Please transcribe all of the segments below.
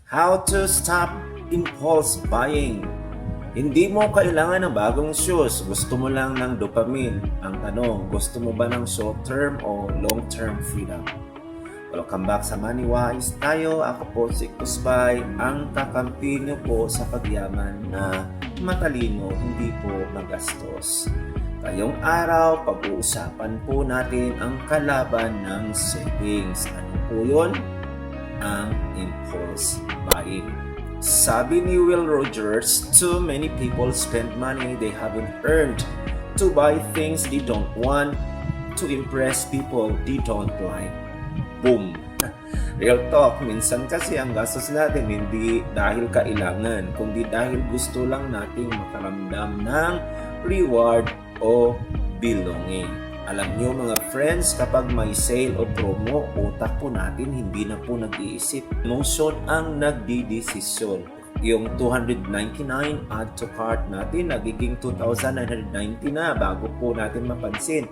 How to stop impulse buying. Hindi mo kailangan ng bagong shoes. Gusto mo lang ng dopamine. Ang tanong, gusto mo ba ng short-term o long-term freedom? Welcome back sa Money Wise. Tayo, ako po si Kusbay, ang kakampi niyo po sa pagyaman na matalino, hindi po magastos. Ngayong araw, pag-uusapan po natin ang kalaban ng savings. Ano po yun? Ang impulse buying. Sabi ni Will Rogers, too many people spend money they haven't earned to buy things they don't want, to impress people they don't like. Boom! Real talk, minsan kasi ang gastos natin hindi dahil kailangan, kundi dahil gusto lang nating makaramdam ng reward o belonging. Alam nyo mga friends, kapag may sale o promo, utak po natin hindi na po nag-iisip. Emotion ang nagdidesisyon. Yung 299 add to cart natin, nagiging 2,990 na bago po natin mapansin.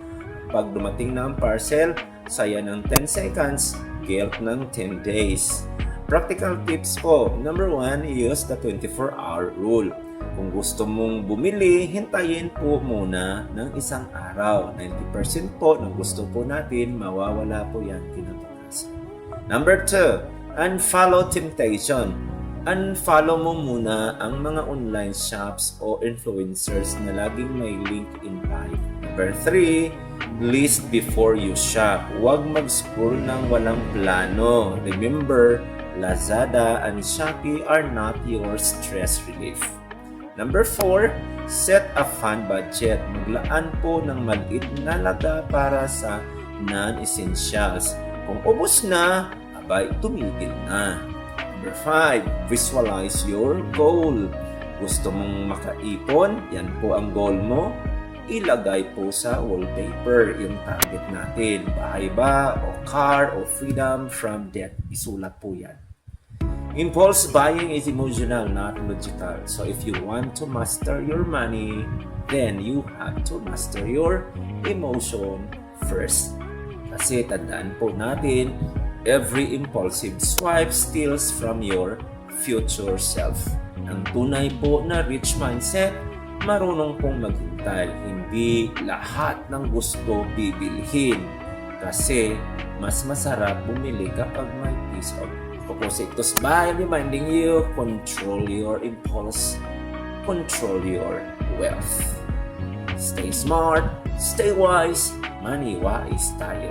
Pag dumating na ang parcel, saya ng 10 seconds, guilt ng 10 days. Practical tips po. Number 1, use the 24-hour rule. Kung gusto mong bumili, hintayin po muna ng isang araw. 90% po ng gusto po natin, mawawala po yan kinabukasan. Number 2, unfollow temptation. Unfollow mo muna ang mga online shops o influencers na laging may link in bio. Number 3, list before you shop. Huwag mag-scroll ng walang plano. Remember, Lazada and Shopee are not your stress relief. Number 4, set a fund budget. Maglaan po ng maliit na laga para sa non-essentials. Kung ubos na, abay, tumigil na. Number 5, visualize your goal. Gusto mong makaipon, yan po ang goal mo. Ilagay po sa wallpaper yung target natin. Bahay ba, o car, o freedom from debt. Isulat po yan. Impulse buying is emotional, not logical. So if you want to master your money, then you have to master your emotion first. Kasi tandaan po natin, every impulsive swipe steals from your future self. Ang tunay po na rich mindset, marunong pong maghintay. Hindi lahat ng gusto bibilhin. Kasi mas masarap bumili kapag may peace of mind. Focus by reminding you, control your impulse, control your wealth. Stay smart, stay wise, money wise tayo.